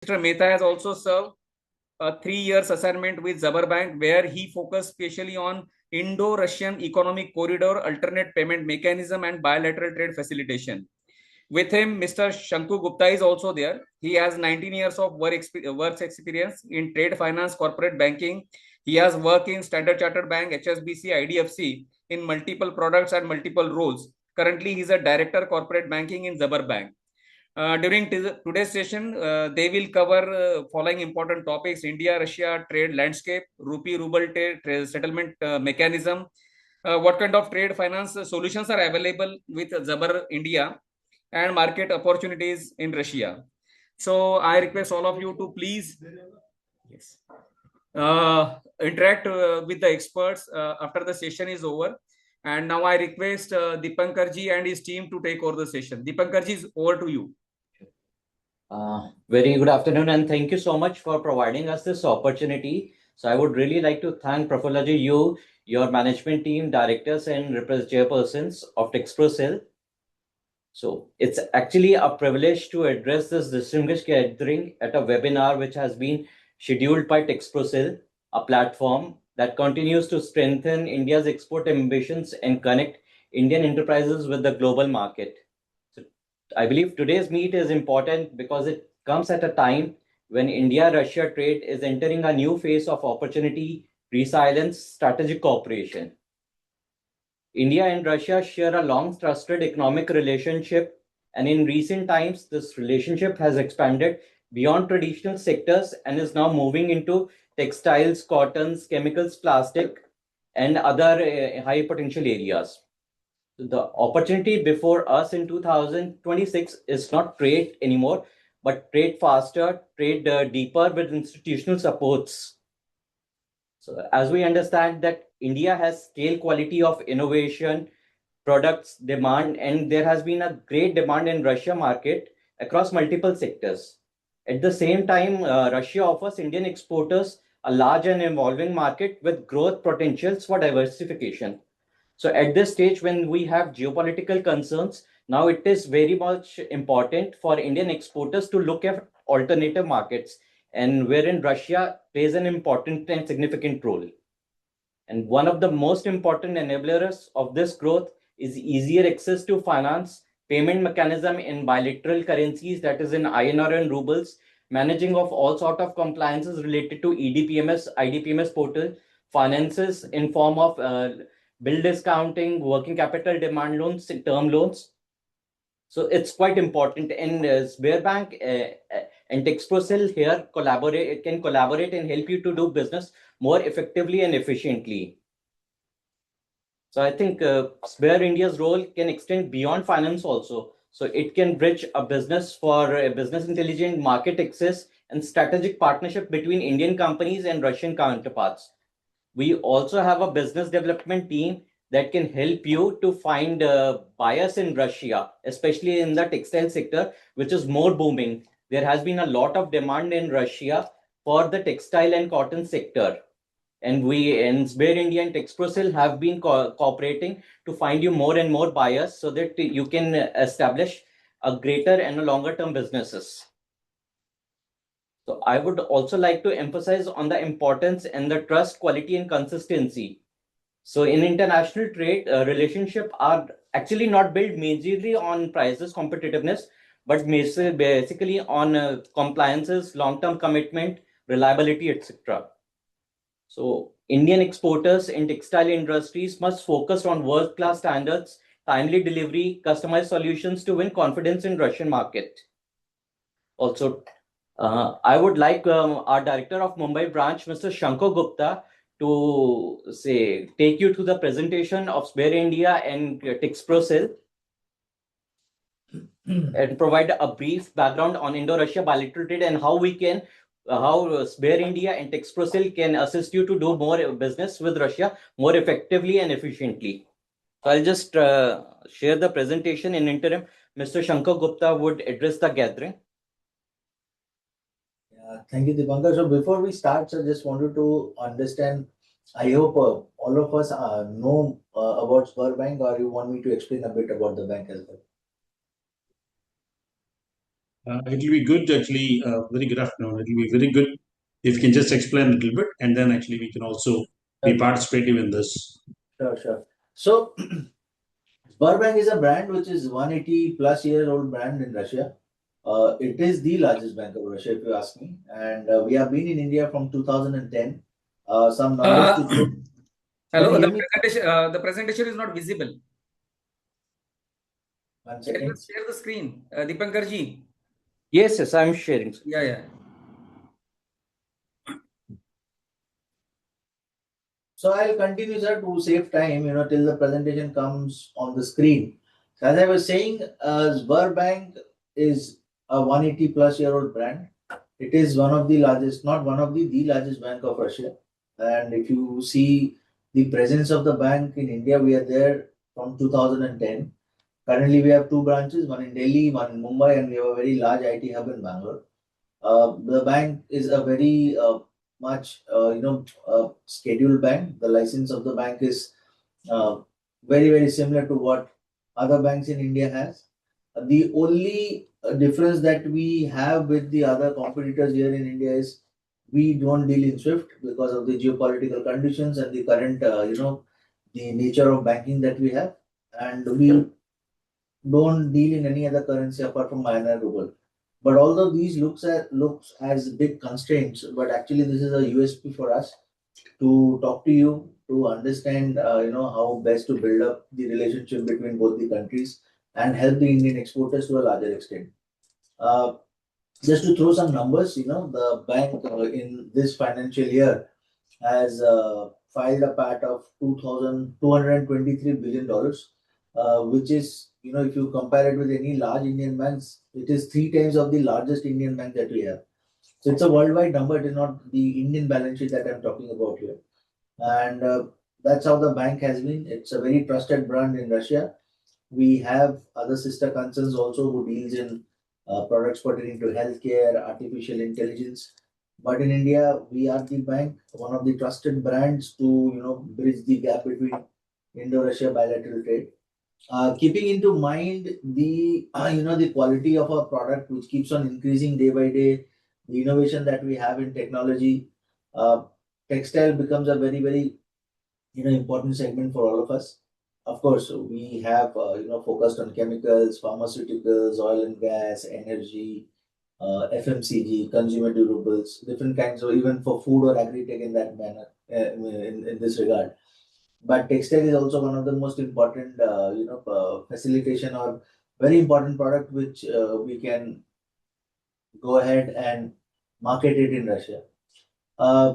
Mr. Mehta has also served a 3 year assignment with SberBank, where he focused specially on Indo-Russian economic corridor, alternate payment mechanism, and bilateral trade facilitation. With him, Mr. Shanku Gupta is also there. He has 19 years of work experience in trade finance, corporate banking. He has worked in Standard Chartered Bank, HSBC, IDFC in multiple products and multiple roles. Currently, he is a director corporate banking in SberBank. During today's session, they will cover following important topics: India-Russia trade landscape, Ruble Trade settlement mechanism, what kind of trade finance solutions are available with Zabar India, and market opportunities in Russia. So I request all of you to please interact with the experts after the session is over. And now I request Deepankar ji and his team to take over the session. Deepankar ji, is over to you. Very good afternoon, and thank you so much for providing us this opportunity. So I would really like to thank Prafullaji, you, your management team, directors, and chairpersons of TEXPROCIL. So it's actually a privilege to address this distinguished gathering at a webinar which has been scheduled by TEXPROCIL, a platform that continues to strengthen India's export ambitions and connect Indian enterprises with the global market. I believe today's meet is important because it comes at a time when India-Russia trade is entering a new phase of opportunity, resilience, strategic cooperation. India and Russia share a long trusted economic relationship, and in recent times, this relationship has expanded beyond traditional sectors and is now moving into textiles, cottons, chemicals, plastic, and other high potential areas. The opportunity before us in 2026 is not trade anymore, but trade faster, trade deeper with institutional supports. So as we understand that India has scale quality of innovation, products, demand, and there has been a great demand in Russia market across multiple sectors. At the same time, Russia offers Indian exporters a large and evolving market with growth potentials for diversification. So at this stage, when we have geopolitical concerns, now it is very much important for Indian exporters to look at alternative markets, and wherein Russia plays an important and significant role. And one of the most important enablers of this growth is easier access to finance, payment mechanism in bilateral currencies, that is in INR and rubles, managing of all sort of compliances related to EDPMS, IDPMS portal, finances in form of bill discounting, working capital demand loans, term loans. So it's quite important. And SberBank and TEXPROCIL here can collaborate and help you to do business more effectively and efficiently. So I think Sber India's role can extend beyond finance also. So it can bridge a business for business intelligence, market access, and strategic partnership between Indian companies and Russian counterparts. We also have a business development team that can help you to find buyers in Russia, especially in the textile sector, which is more booming. There has been a lot of demand in Russia for the textile and cotton sector. And we in Sber India and TEXPROCIL have been cooperating to find you more and more buyers so that you can establish a greater and a longer term businesses. So I would also like to emphasize on the importance and the trust, quality, and consistency. So in international trade, relationships are actually not built majorly on prices, competitiveness, but basically on compliances, long-term commitment, reliability, etc. So Indian exporters in textile industries must focus on world-class standards, timely delivery, customized solutions to win confidence in Russian market. Also, I would like our director of Mumbai branch, Mr. Shanko Gupta, to take you to the presentation of Sber India and TEXPROCIL and provide a brief background on Indo-Russia bilateral trade and how Sber India and TEXPROCIL can assist you to do more business with Russia more effectively and efficiently. So I'll just share the presentation. In interim, Mr. Shanko Gupta would address the gathering. Thank you, Deepankar. So before we start, I just wanted to understand, I hope all of us know about SberBank, or you want me to explain a bit about the bank as well? It will be good, actually. Very good afternoon. It will be very good if you can just explain a little bit, and then actually we can also be participative in this. Sure. So, SberBank is a brand which is 180 plus year old brand in Russia. It is the largest bank of Russia, if you ask me. And we have been in India from 2010. Some numbers to throw. Hello, Can you hear me? the presentation is not visible. 1 Can you second. share the screen, Deepankar ji? Yes, I'm sharing. Yeah. So I'll continue, sir, to save time, till the presentation comes on the screen. So as I was saying, SberBank is a 180 plus year old brand. It is one of the largest, not one of the largest bank of Russia. And if you see the presence of the bank in India, we are there from 2010. Currently, we have two branches, one in Delhi, one in Mumbai, and we have a very large IT hub in Bangalore. The bank is a very much scheduled bank. The license of the bank is uh, very similar to what other banks in India has. The only difference that we have with the other competitors here in India is we don't deal in SWIFT because of the geopolitical conditions and the current the nature of banking that we have, and we don't deal in any other currency apart from INR and ruble. But although these looks as big constraints, but actually this is a USP for us to talk to you, to understand how best to build up the relationship between both the countries and help the Indian exporters to a larger extent. Uh, just to throw some numbers, the bank in this financial year has filed a PAT of $2,223 billion, which is, if you compare it with any large Indian banks, it is 3 times of the largest Indian bank that we have. So it's a worldwide number. It is not the Indian balance sheet that I'm talking about here. And that's how the bank has been. It's a very trusted brand in Russia. We have other sister concerns also who deals in products pertaining to healthcare, artificial intelligence. But in India, we are the bank, one of the trusted brands to bridge the gap between Indo-Russia bilateral trade. Keeping into mind the the quality of our product, which keeps on increasing day by day, the innovation that we have in technology, uh, textile becomes a very important segment for all of us. Of course, we have focused on chemicals, pharmaceuticals, oil and gas, energy, FMCG, consumer durables, different kinds of, even for food or agri-tech in that manner, in this regard. But textile is also one of the most important, facilitation or very important product which we can go ahead and market it in Russia. Uh,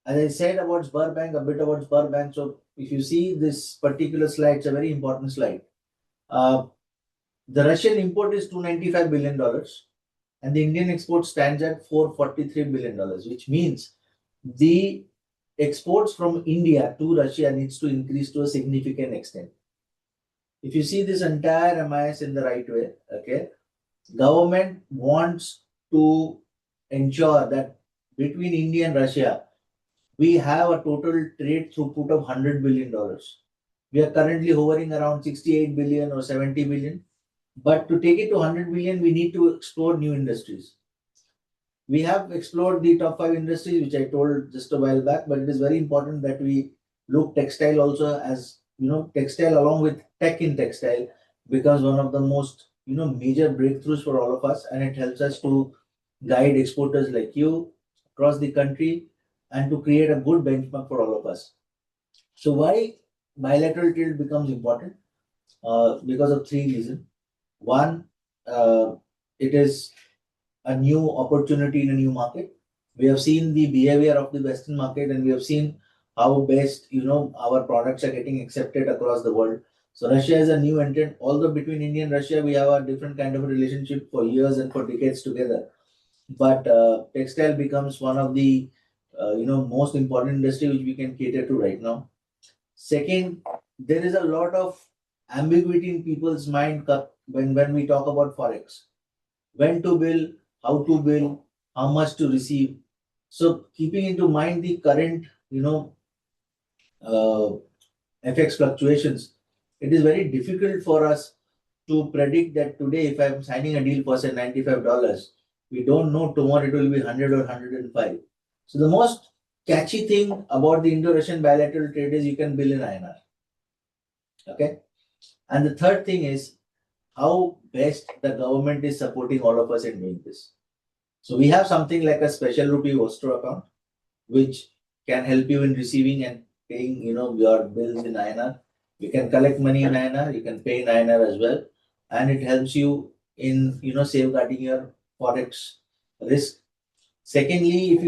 as I said about SberBank, a bit about SberBank. So if you see this particular slide, it's a very important slide. Uh, the Russian import is $295 billion, and the Indian export stands at $443 billion, which means the exports from India to Russia needs to increase to a significant extent. If you see this entire MIS in the right way, okay, government wants to ensure that between India and Russia, we have a total trade throughput of $100 billion. We are currently hovering around 68 billion or 70 billion. But to take it to 100 billion, we need to explore new industries. We have explored the top 5 industries, which I told just a while back, but it is very important that we look textile also, as textile along with tech in textile becomes one of the most major breakthroughs for all of us, and it helps us to guide exporters like you across the country and to create a good benchmark for all of us. So why bilateral trade becomes important? Because of 3 reasons. One, it is a new opportunity in a new market. We have seen the behavior of the Western market, and we have seen how best our products are getting accepted across the world. So Russia is a new entrant. Although between India and Russia we have a different kind of a relationship for years and for decades together, but textile becomes one of the most important industry which we can cater to right now. Second, there is a lot of ambiguity in people's mind when we talk about forex. When to bill, how to bill, how much to receive. So keeping into mind the current uh, FX fluctuations, it is very difficult for us to predict that today if I'm signing a deal for say $95, we don't know tomorrow it will be 100 or 105. So the most catchy thing about the Indo-Russian bilateral trade is you can bill in INR. Okay. And the third thing is how best the government is supporting all of us in doing this. So we have something like a special rupee Vostro account, which can help you in receiving and paying, your bills in INR. You can collect money in INR, you can pay in INR as well, and it helps you in, safeguarding your forex risk. Secondly, if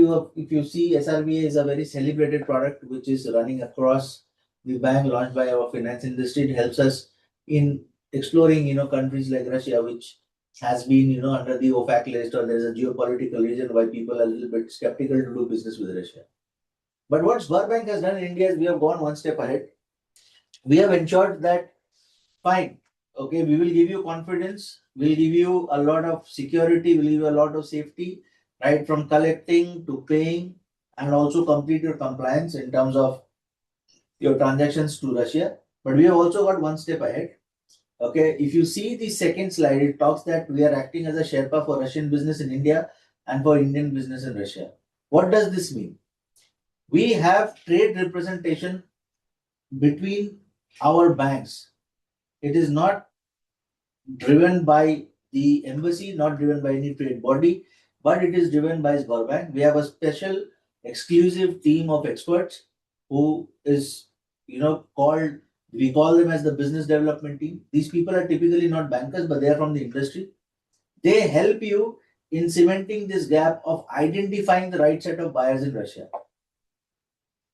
you see, SRBA is a very celebrated product which is running across the bank, launched by our finance industry. It helps us in exploring, countries like Russia, which has been, under the OFAC list, or there's a geopolitical reason why people are a little bit skeptical to do business with Russia. But what SberBank has done in India is we have gone one step ahead. We have ensured that, fine, okay, we will give you confidence, we'll give you a lot of security, we'll give you a lot of safety, right from collecting to paying, and also complete your compliance in terms of your transactions to Russia. But we have also got one step ahead. Okay, if you see the second slide, it talks that we are acting as a Sherpa for Russian business in India and for Indian business in Russia. What does this mean? We have trade representation between our banks. It is not driven by the embassy, not driven by any trade body, but it is driven by SberBank. We have a special exclusive team of experts who is, called, we call them as the business development team. These people are typically not bankers, but they are from the industry. They help you in cementing this gap of identifying the right set of buyers in Russia.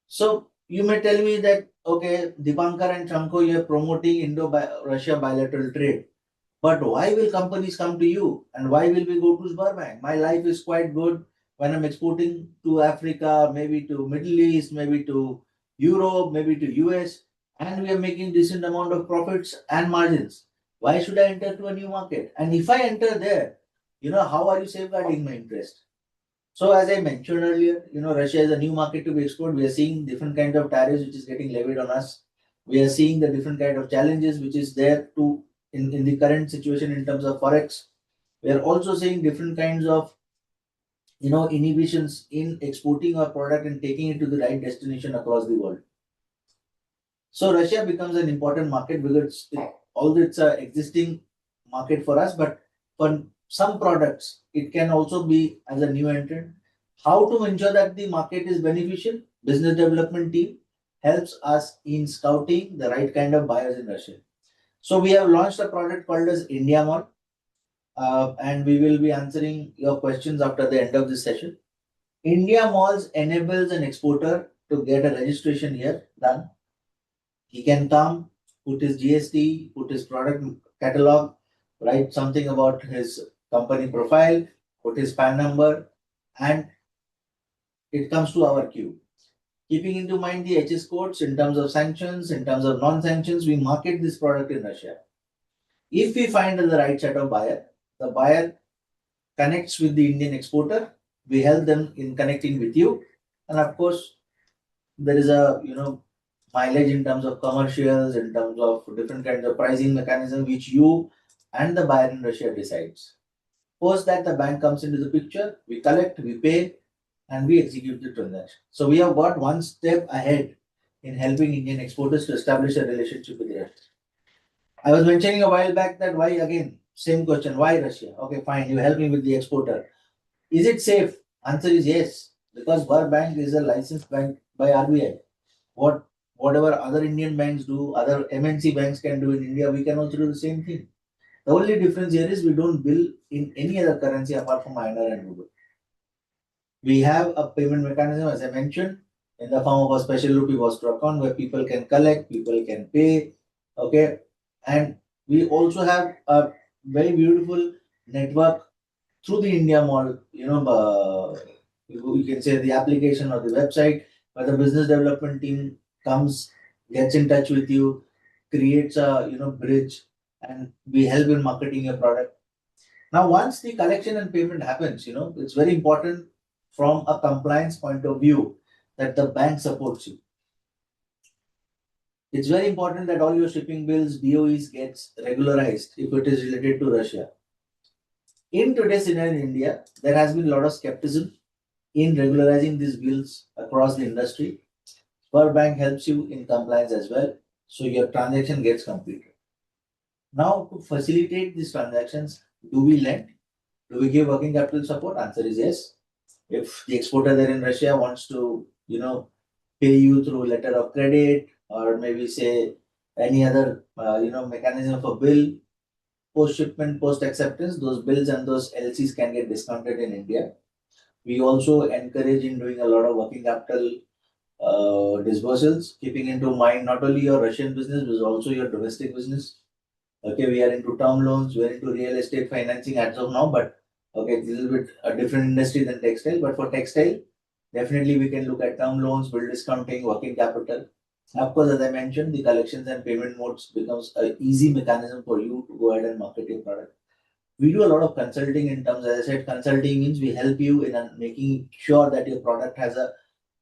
So you may tell me that, okay, Deepankar and Chanko, you're promoting Indo-Russia bilateral trade. But why will companies come to you? And why will we go to SberBank? My life is quite good when I'm exporting to Africa, maybe to Middle East, maybe to Europe, maybe to US, and we are making decent amount of profits and margins. Why should I enter to a new market? And if I enter there, how are you safeguarding my interest? So as I mentioned earlier, Russia is a new market to be explored. We are seeing different kinds of tariffs which is getting levied on us. We are seeing the different kind of challenges which is there to in the current situation in terms of forex. We are also seeing different kinds of inhibitions in exporting our product and taking it to the right destination across the world. So Russia becomes an important market because although it's an existing market for us, but for some products it can also be as a new entrant. How to ensure that the market is beneficial? Business development team helps us in scouting the right kind of buyers in Russia. So we have launched a product called as India Mall, and we will be answering your questions after the end of this session. India Malls enables an exporter to get a registration here done. He can come, put his GST, put his product catalog, write something about his company profile, put his PAN number, and it comes to our queue. Keeping into mind the HS codes in terms of sanctions, in terms of non-sanctions, we market this product in Russia. If we find the right set of buyer, the buyer connects with the Indian exporter, we help them in connecting with you. And of course, there is a mileage in terms of commercials, in terms of different kinds of pricing mechanism, which you and the buyer in Russia decides. Post that, the bank comes into the picture, we collect, we pay, and we execute the transaction. So we have got one step ahead in helping Indian exporters to establish a relationship with Russia. I was mentioning a while back that why, again, same question, why Russia? Okay, fine, you help me with the exporter. Is it safe? Answer is yes, because SberBank is a licensed bank by RBI. Whatever other Indian banks do, other MNC banks can do in India, we can also do the same thing. The only difference here is we don't bill in any other currency apart from INR and Ruble. We have a payment mechanism, as I mentioned, in the form of a special rupee Vostro account where people can collect, people can pay, okay? And we also have a very beautiful network through the India Mall, you can say the application or the website, where the business development team comes, gets in touch with you, creates a bridge, and we help in marketing your product. Now, once the collection and payment happens, it's very important from a compliance point of view that the bank supports you. it's very important that all your shipping bills, BOEs gets regularized if it is related to Russia. In today's scenario in India, there has been a lot of skepticism in regularizing these bills across the industry. SberBank helps you in compliance as well, so your transaction gets completed. Now, to facilitate these transactions, do we lend? Do we give working capital support? Answer is yes. If the exporter there in Russia wants to, pay you through letter of credit or maybe say any other, mechanism for bill, post shipment, post acceptance, those bills and those LCs can get discounted in India. We also encourage in doing a lot of working capital disbursals, keeping into mind not only your Russian business but also your domestic business. Okay, we are into term loans, we're into real estate financing as of now, but okay, it's a little bit a different industry than textile. But for textile, definitely we can look at term loans, bill discounting, working capital. Of course, as I mentioned, the collections and payment modes becomes an easy mechanism for you to go ahead and market your product. We do a lot of consulting in terms, as I said, consulting means we help you in making sure that your product has a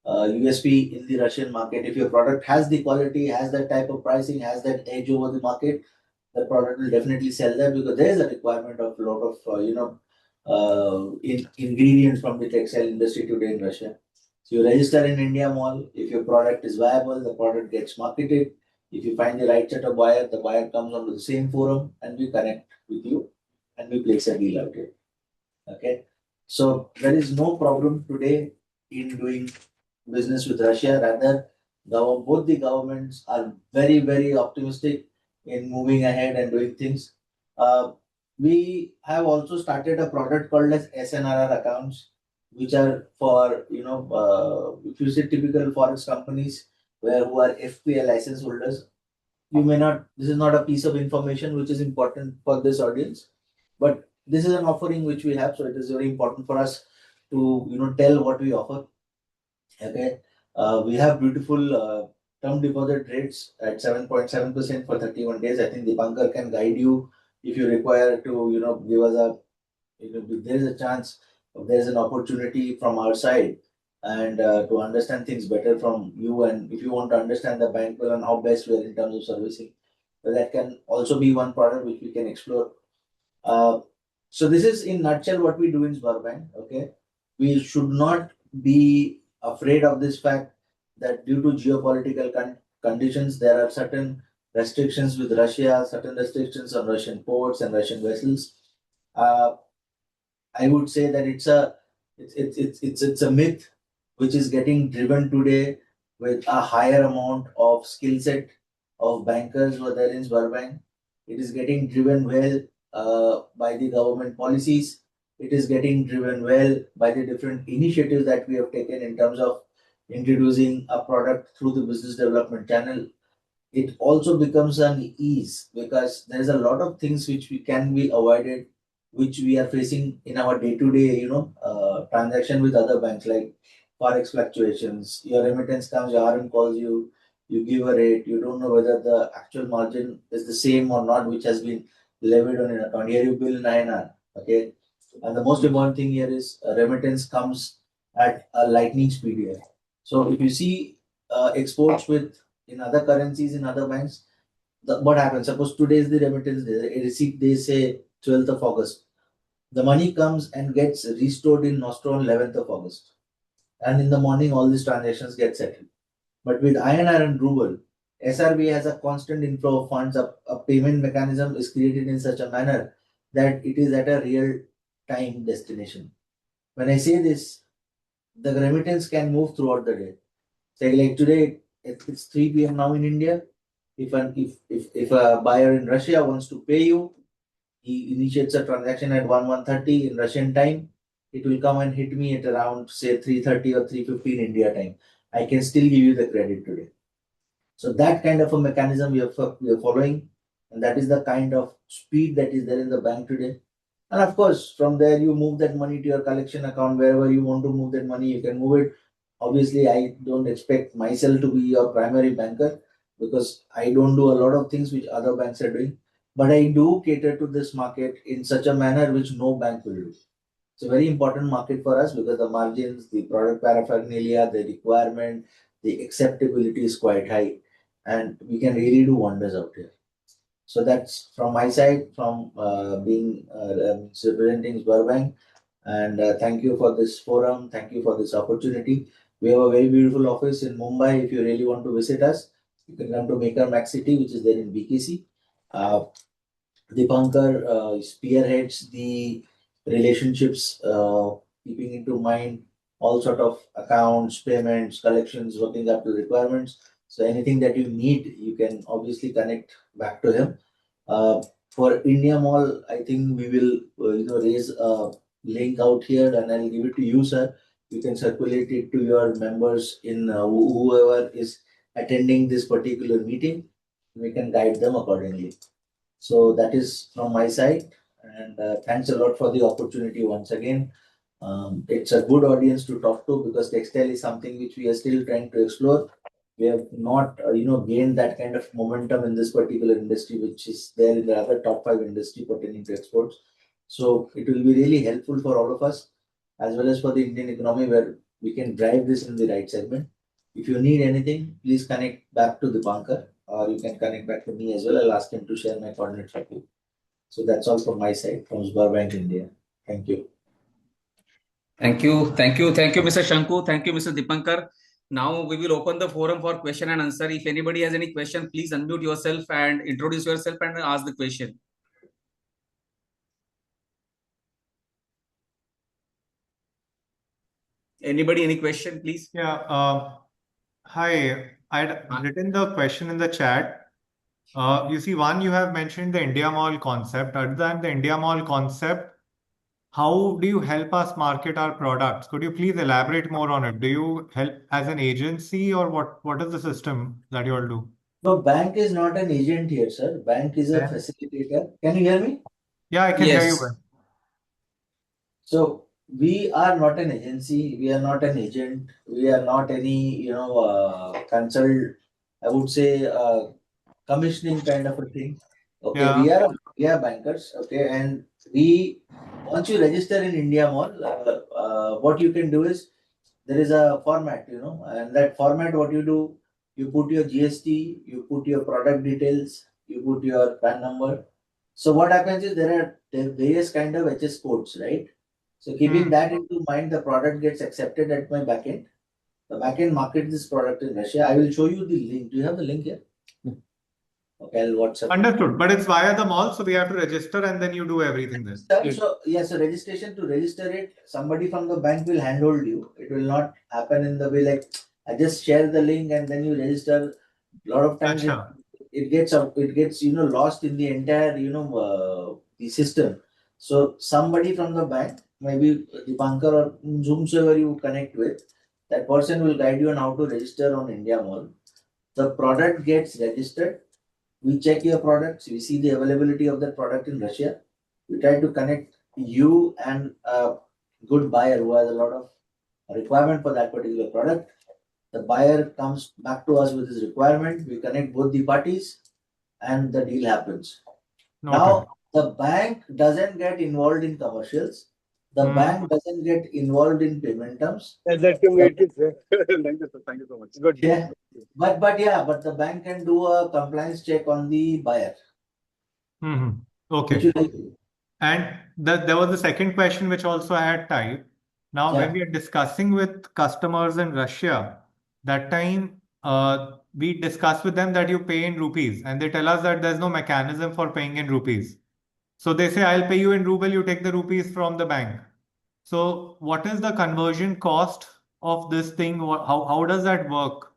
USP in the Russian market. If your product has the quality, has that type of pricing, has that edge over the market, the product will definitely sell there because there is a requirement of a lot of ingredients from the textile industry today in Russia. So you register in India Mall. If your product is viable, the product gets marketed. If you find the right set of buyer, the buyer comes onto the same forum and we connect with you and we place a deal out here. Okay. So there is no problem today in doing business with Russia. Rather, both the governments are very, very optimistic in moving ahead and doing things. We have also started a product called as SNRR accounts, which are for, if you say typical forex companies who are FPI license holders. You may not, this is not a piece of information which is important for this audience, but this is an offering which we have. So it is very important for us to, tell what we offer. Okay. We have beautiful term deposit rates at 7.7% for 31 days. I think Deepankar can guide you if you require to, give us a, if there is a chance, if there is an opportunity from our side and to understand things better from you. And if you want to understand the bank well and how best we are in terms of servicing, well, that can also be one product which we can explore. So this is in nutshell what we do in SberBank. Okay. We should not be afraid of this fact that due to geopolitical conditions, there are certain restrictions with Russia, certain restrictions on Russian ports and Russian vessels. I would say that it's a myth which is getting driven today with a higher amount of skill set of bankers who are there in SberBank. It is getting driven well by the government policies. It is getting driven well by the different initiatives that we have taken in terms of introducing a product through the business development channel. It also becomes an ease because there's a lot of things which we can be avoided, which we are facing in our day-to-day, transaction with other banks, like forex fluctuations. Your remittance comes, your RM calls you, you give a rate, you don't know whether the actual margin is the same or not, which has been levied on an account. Here you bill in INR. Okay. And the most important thing here is remittance comes at a lightning speed here. So if you see exports in other currencies in other banks, what happens? Suppose today is the remittance day, a receipt they say 12th of August. The money comes and gets restored in Nostro on 11th of August. And in the morning, all these transactions get settled. But with INR and Ruble, SRB has a constant inflow of funds. A payment mechanism is created in such a manner that it is at a real time destination. When I say this, the remittance can move throughout the day. Say like today, it's 3 p.m. now in India. If a buyer in Russia wants to pay you, he initiates a transaction at 1:30 in Russian time. It will come and hit me at around say 3:30 or 3:15 India time. I can still give you the credit today. So that kind of a mechanism we are following, and that is the kind of speed that is there in the bank today. And of course, from there you move that money to your collection account wherever you want to move that money. You can move it. Obviously, I don't expect myself to be your primary banker because I don't do a lot of things which other banks are doing. But I do cater to this market in such a manner which no bank will do. It's a very important market for us because the margins, the product paraphernalia, the requirement, the acceptability is quite high. and we can really do wonders out here. So that's from my side, from being representing SberBank. And thank you for this forum. Thank you for this opportunity. We have a very beautiful office in Mumbai. If you really want to visit us, you can come to Maker Max City, which is there in BKC. Deepankar spearheads the relationships, keeping into mind all sort of accounts, payments, collections, working up to requirements. So anything that you need, you can obviously connect back to him. For India Mall, I think we will raise a link out here, and I'll give it to you, sir. You can circulate it to your members in whoever is attending this particular meeting. We can guide them accordingly. So that is from my side, and thanks a lot for the opportunity once again. It's a good audience to talk to because textile is something which we are still trying to explore. We have not, gained that kind of momentum in this particular industry, which is there in the other top 5 industry pertaining to exports. So it will be really helpful for all of us, as well as for the Indian economy, where we can drive this in the right segment. If you need anything, please connect back to Deepankar, or you can connect back to me as well. I'll ask him to share my coordinates with you. So that's all from my side, from SberBank India. Thank you. Thank you. Thank you. Thank you, Mr. Shanku. Thank you, Mr. Deepankar. Now we will open the forum for question and answer. If anybody has any question, please unmute yourself and introduce yourself and ask the question. Anybody, any question, please? Yeah. Hi. I'd written the question in the chat. You see, one, you have mentioned the India Mall concept. Other than the India Mall concept, how do you help us market our products? Could you please elaborate more on it? Do you help as an agency, or what is the system that you all do? No, bank is not an agent here, sir. Bank is a facilitator. Can you hear me? Yeah, I can hear you. Yes. So we are not an agency. We are not an agent. We are not any, consult. I would say commissioning kind of a thing. Okay, Yeah. we are bankers. Okay, and we once you register in India Mall, what you can do is there is a format, and that format, what you do, you put your GST, you put your product details, you put your PAN number. So what happens is there are various kind of HS codes, right? So keeping that into mind, the product gets accepted at my backend. The backend markets this product in Russia. I will show you the link. Do you have the link here? Okay, I'll WhatsApp. Understood. But it's via the mall, so we have to register and then you do everything then. So registration, to register it, somebody from the bank will handhold you. It will not happen in the way like I just share the link and then you register. A lot of times it gets lost in the entire the system. So somebody from the bank, maybe Deepankar or whomsoever you connect with, that person will guide you on how to register on India Mall. The product gets registered. We check your products. We see the availability of that product in Russia. We try to connect you and a good buyer who has a lot of requirement for that particular product. The buyer comes back to us with his requirement. We connect both the parties and the deal happens. Now, the bank doesn't get involved in commercials. The bank doesn't get involved in payment terms. That you made it, sir. Thank you, sir. Thank you so much. Good. Yeah. But the bank can do a compliance check on the buyer. Okay. And there was the second question which also I had typed. Now, when we are discussing with customers in Russia, that time we discuss with them that you pay in rupees, and they tell us that there's no mechanism for paying in rupees. So they say, I'll pay you in ruble, you take the rupees from the bank. So what is the conversion cost of this thing? How does that work?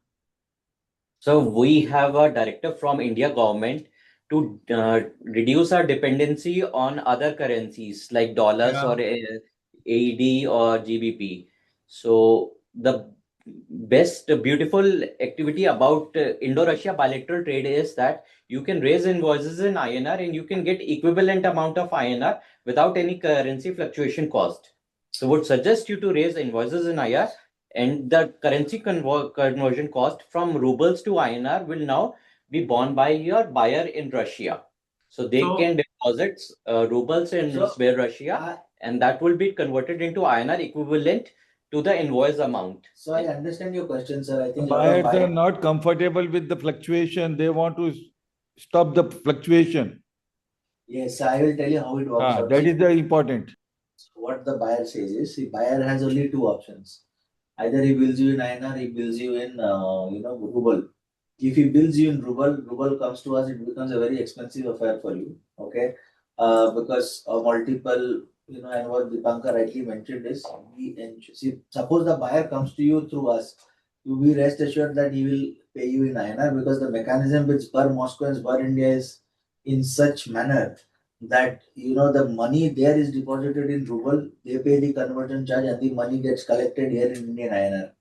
So we have a directive from India government to reduce our dependency on other currencies like dollars or AED or GBP. So the best beautiful activity about Indo-Russia bilateral trade is that you can raise invoices in INR and you can get equivalent amount of INR without any currency fluctuation cost. So would suggest you to raise invoices in INR, and the currency conversion cost from rubles to INR will now be borne by your buyer in Russia. So they can deposit rubles in Russia, and that will be converted into INR equivalent to the invoice amount. So I understand your question, sir. I think Buyers are not comfortable with the fluctuation. They want to stop the fluctuation. Yes, I will tell you how it works out. That is the important. What the buyer says is, the buyer has only two options. Either he bills you in INR, he bills you in ruble. If he bills you in ruble comes to us, it becomes a very expensive affair for you. Okay, because multiple, and what Deepankar rightly mentioned is, see, suppose the buyer comes to you through us, you be rest assured that he will pay you in INR, because the mechanism with SberMoscow and SberIndia is in such manner that the money there is deposited in ruble, they pay the conversion charge, and the money gets collected here in Indian INR.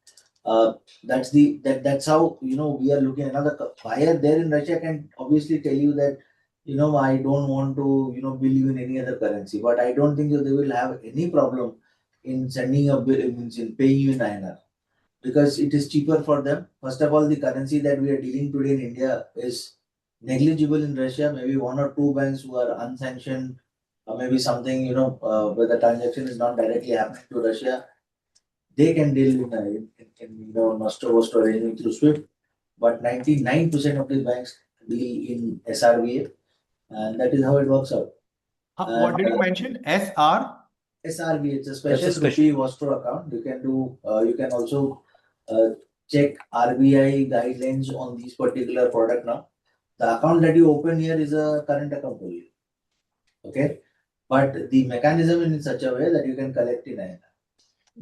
That's how we are looking. Another buyer there in Russia can obviously tell you that I don't want to bill you in any other currency, but I don't think that they will have any problem in sending a bill, in paying you in INR, because it is cheaper for them. First of all, the currency that we are dealing today in India is negligible in Russia. Maybe one or two banks who are unsanctioned, or maybe something where the transaction is not directly happening to Russia, they can deal in Nostro arrangement through SWIFT. But 99% of the banks deal in SRVA, and that is how it works out. What did you mention? SR? SRVA, it's a special Rupee Vostro account. You can do. You can also check RBI guidelines on these particular product now. The account that you open here is a current account only. Okay, but the mechanism is in such a way that you can collect in INR.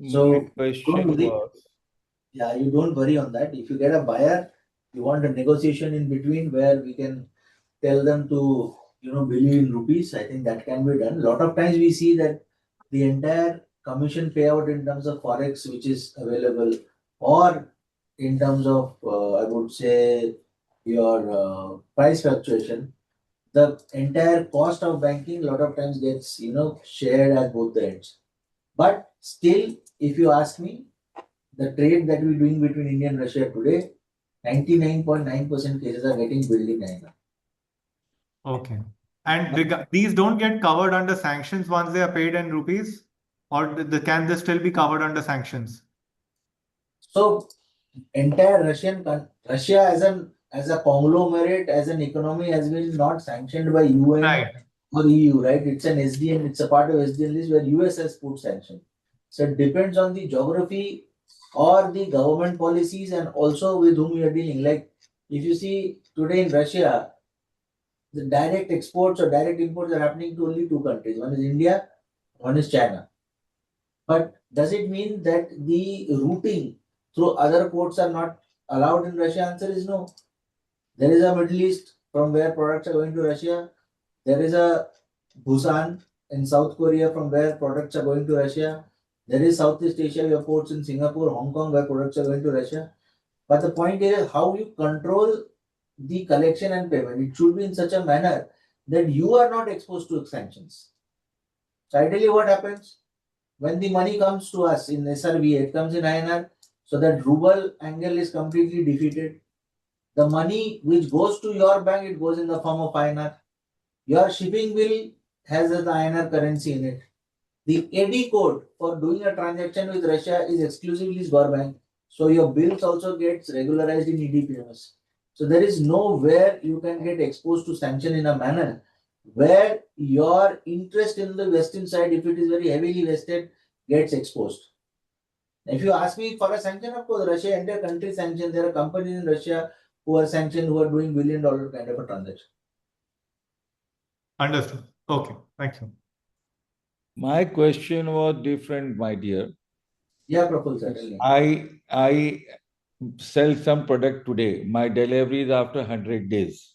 So you don't worry on that. If you get a buyer, you want a negotiation in between where we can tell them to bill you in rupees. I think that can be done. A lot of times we see that the entire commission payout in terms of forex which is available, or in terms of I would say your price fluctuation, the entire cost of banking a lot of times gets shared at both the ends. But still, if you ask me, the trade that we're doing between India and Russia today, 99.9% cases are getting billed in INR. Okay. And these don't get covered under sanctions once they are paid in rupees, or can they still be covered under sanctions? So, entire Russia as a conglomerate, as an economy, has been not sanctioned by UN or EU, right? It's an SDN, it's a part of SDN list where US has put sanction. So it depends on the geography or the government policies, and also with whom you are dealing. Like if you see today in Russia, the direct exports or direct imports are happening to only two countries. One is India, one is China. But does it mean that the routing through other ports are not allowed in Russia? Answer is no. There is a Middle East from where products are going to Russia. There is a Busan in South Korea from where products are going to Russia. There is Southeast Asia, your ports in Singapore, Hong Kong, where products are going to Russia. But the point is how you control the collection and payment. It should be in such a manner that you are not exposed to sanctions. So ideally what happens? When the money comes to us in SRVA, it comes in INR, so that ruble angle is completely defeated. The money which goes to your bank, it goes in the form of INR. Your shipping bill has the INR currency in it. The AD code for doing a transaction with Russia is exclusively SberBank. So your bills also gets regularized in EDPMS. So there is nowhere you can get exposed to sanction in a manner where your interest in the western side, if it is very heavily vested, gets exposed. If you ask me for a sanction, of course, Russia, entire country sanctioned. There are companies in Russia who are sanctioned, who are doing $1 billion kind of a transaction. Understood. Okay, thank you. My question was different, my dear. Yeah, Professor. I sell some product today. My delivery is after 100 days.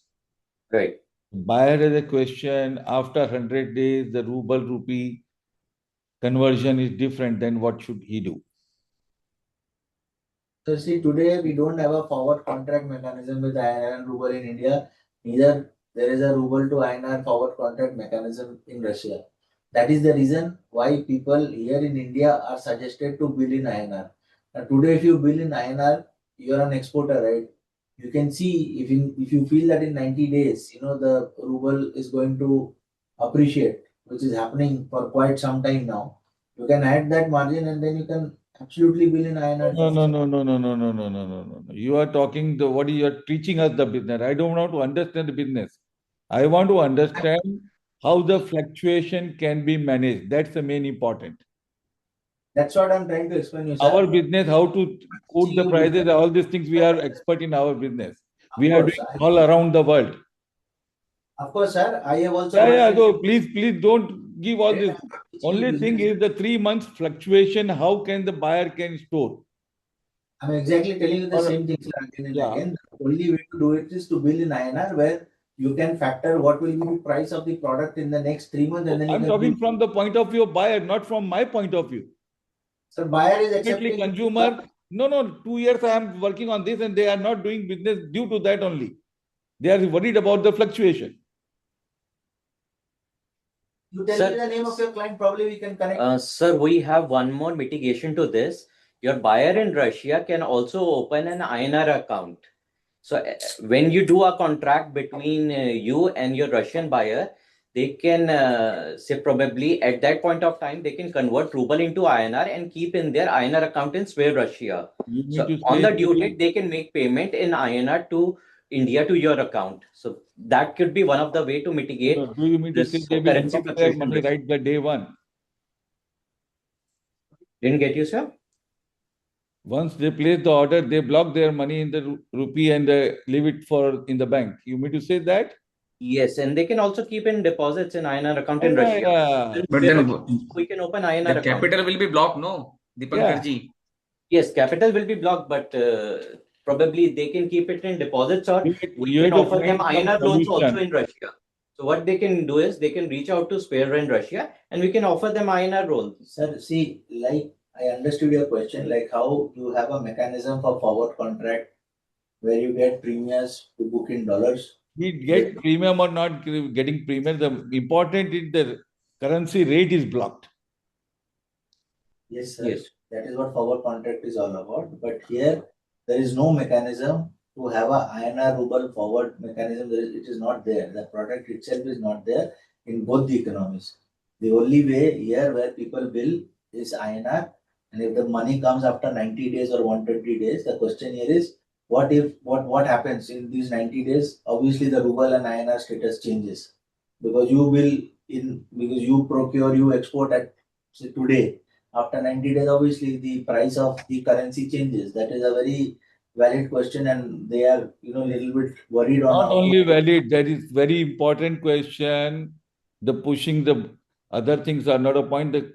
Right. Buyer has a question. After 100 days, the ruble rupee conversion is different. Then what should he do? So see, today we don't have a forward contract mechanism with INR and ruble in India. Neither there is a ruble to INR forward contract mechanism in Russia. That is the reason why people here in India are suggested to bill in INR. Now today, if you bill in INR, you are an exporter, right? You can see if you feel that in 90 days, the ruble is going to appreciate, which is happening for quite some time now. You can add that margin and then you can absolutely bill in INR No, terms. no, no, no, no, no, no, no, no, no, no. You are talking the what you are teaching us the business. I don't want to understand the business. I want to understand how the fluctuation can be managed. That's the main important. That's what I'm trying to explain you, Our sir. business, how to quote the See, prices, all these things, we are expert in our business. We are course, doing all around the world. of course, sir. I have also Yeah, worked yeah. in So please don't give all this. teaching you Only thing business. is the 3 months fluctuation. How can the buyer can store? I'm exactly telling you the Or same thing, sir, again and yeah, again. The only way to do it is to bill in INR, where you can factor what will be the price of the product in the next 3 months, and then you I'm can bill. talking from the point of view of buyer, not from my point of view. So buyer is Definitely accepting. consumer. No, no. 2 years I am working on this, and they are not doing business due to that only. They are worried about the fluctuation. You tell Sir, me the name of your client, probably we can connect. Sir, we have one more mitigation to this. Your buyer in Russia can also open an INR account. So when you do a contract between you and your Russian buyer, they can say probably at that point of time they can convert ruble into INR and keep in their INR account in Sber Russia. You mean So to on say the due date, they can make payment in INR to India to your account. So that could be one of the way to mitigate do you mean to say this they will currency block their fluctuation money risk. right the day one? Didn't get you, sir? Once they place the order, they block their money in the rupee and leave it for in the bank. You mean to say that? Yes, and they can also keep in deposits in INR account Yeah, in Russia. yeah. But Sber then Russia, we can open the INR account. capital will be blocked, no, Deepankar ji? Yes, capital will be blocked, but probably they can keep it in deposits, or we You can have to offer them find some INR loans also solution. in Russia. So what they can do is they can reach out to Sber in Russia and we can offer them INR loans. Sir, see, like I understood your question, like how you have a mechanism for forward contract where you get premiums to book in dollars. We get premium or not getting premium. The important is the currency rate is blocked. Yes, sir. Yes. That is what forward contract is all about. But here, there is no mechanism to have a INR ruble forward mechanism. It is not there. The product itself is not there in both the economies. The only way here where people bill is INR, and if the money comes after 90 days or 120 days, the question here is what happens in these 90 days? Obviously, the ruble and INR status changes because you procure, you export at say today. After 90 days, obviously the price of the currency changes. That is a very valid question, and they are a little bit worried on Not how only to. valid, that is very important question. The pushing the other things are not a point. The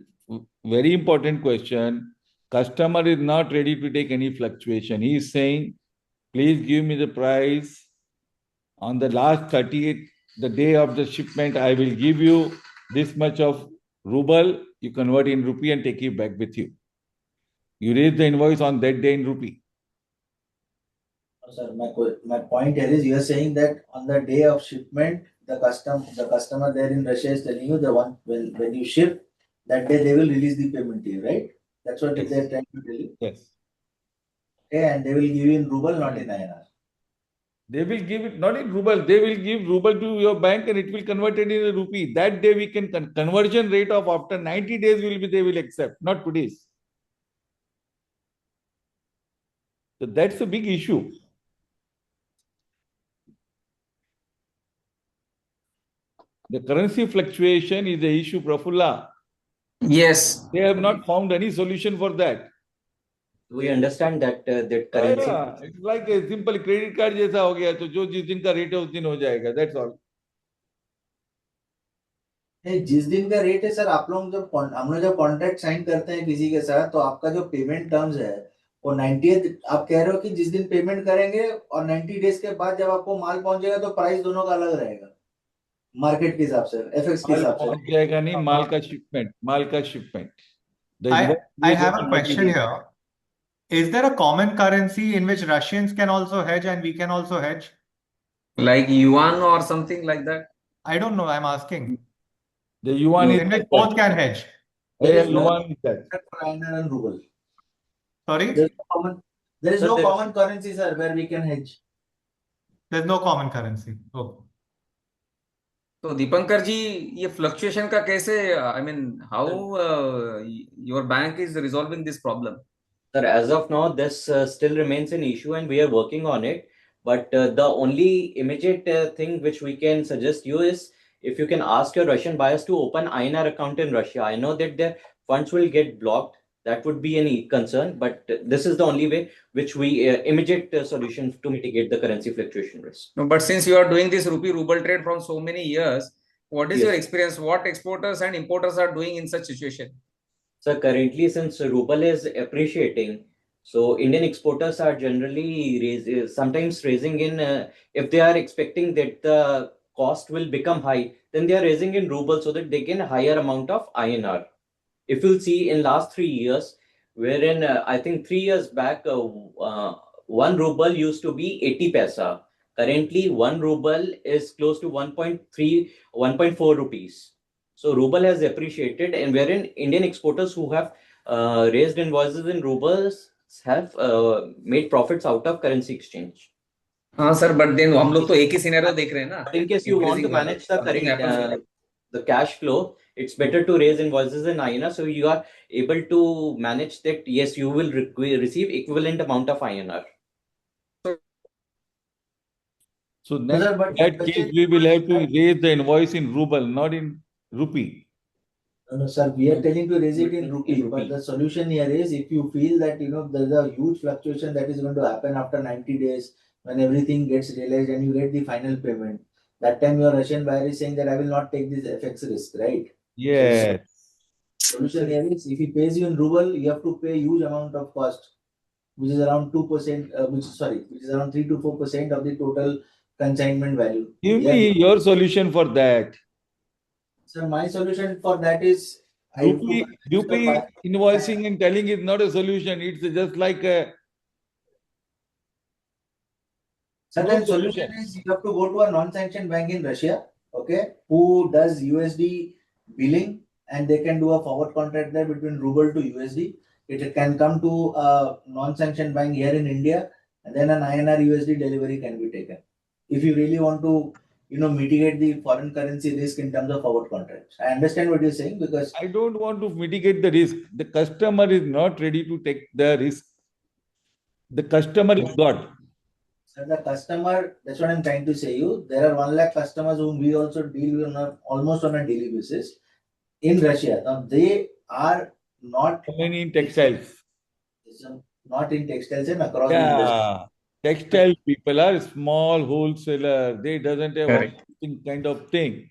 very important question. Customer is not ready to take any fluctuation. He is saying, please give me the price on the last 30th, the day of the shipment. I will give you this much of ruble. You convert in rupee and take it back with you. You raise the invoice on that day in rupee. Sir, my point here is you are saying that on the day of shipment, the customer there in Russia is telling you the one when you ship that day they will release the payment to you, right? That's what Yes. they're trying to tell you. Yes. Okay, and they will give you in ruble, not in INR. They will give it not in ruble. They will give ruble to your bank and it will convert it in a rupee. That day we can conversion rate of after 90 days will be they will accept, not today's. So that's a big issue. The currency fluctuation is the issue, Prafulla. Yes. They have not found any solution for that. We understand that that currency. Yeah, it's like a simple credit card जैसा हो गया तो जो जिस दिन का rate है उस दिन हो जाएगा. That's all. जिस दिन का रेट है सर, आप लोग जब हम लोग जब कॉन्ट्रैक्ट साइन करते हैं किसी के साथ, तो आपका जो पेमेंट टर्म्स है वो 90th आप कह रहे हो कि जिस दिन पेमेंट करेंगे और 90 डेज के बाद जब आपको माल पहुंचेगा तो प्राइस दोनों का अलग रहेगा मार्केट के हिसाब से, एफएक्स के माल हिसाब से. पहुंच जाएगा नहीं, माल का shipment. I have a question here. Is there a common currency in which Russians can also hedge and we can also hedge? Like yuan or something like that? I don't know. I'm asking. The yuan is In which both can hedge. Yeah, yuan is that. For INR and ruble. Sorry? There is no common currency, sir, where we can hedge. There's no common currency. Oh. तो दीपंकर जी, ये fluctuation का कैसे, I mean how your bank is resolving this problem? Sir, as of now, this still remains an issue and we are working on it. But the only immediate thing which we can suggest you is if you can ask your Russian buyers to open INR account in Russia. I know that their funds will get blocked. That would be any concern, but this is the only way which we immediate solution to mitigate the currency fluctuation risk. No, but since you are doing this ruble trade from so many years, what is your Yes. experience? What exporters and importers are doing in such situation? So currently, since ruble is appreciating, so Indian exporters are generally sometimes raising in, if they are expecting that the cost will become high, then they are raising in ruble so that they can higher amount of INR. If you'll see in last 3 years, wherein I think 3 years back, 1 ruble used to be 80 paisa. Currently, 1 ruble is close to 1.3, 1.4 rupees. So ruble has appreciated, and wherein Indian exporters who have raised invoices in rubles have made profits out of currency exchange. हाँ sir, but then हम लोग तो एक ही scenario देख रहे हैं ना, But in case you want to increasing वाला. manage the Something happens. current the cash flow, it's better to raise invoices in INR so you are able to manage that. Yes, you will receive equivalent amount of INR. So So, then sir, in but that the case, question we will have to is, raise the invoice in ruble, not in rupee. no, sir, we are telling to raise it in rupee, rupee. but the solution here is if you feel that there's a huge fluctuation that is going to happen after 90 days when everything gets realized and you get the final payment. That time your Russian buyer is saying that I will not take this FX risk, right? Yes. Solution here is if he pays you in ruble, you have to pay huge amount of cost, which is around 2%, which is around 3 to 4% of the total consignment value. Give Yeah. me your solution for that. So my solution for that is I have to Rupee, manage the rupee invoicing and telling is not a solution. It's just like a certain no solution solution. is you have to go to a non-sanctioned bank in Russia, okay, who does USD billing and they can do a forward contract there between ruble to USD. It can come to a non-sanctioned bank here in India, and then an INR USD delivery can be taken. If you really want to, mitigate the foreign currency risk in terms of forward contracts. I understand what you're saying because I don't want to mitigate the risk. The customer is not ready to take the risk. The customer is God. so the customer, that's what I'm trying to say you. There are 1 lakh customers whom we also deal with almost on a daily basis in Russia. Now they are not How many in textiles? not in textiles and across the industry. Yeah. Textile people are small wholesaler. They doesn't have Correct. outsourcing kind of thing.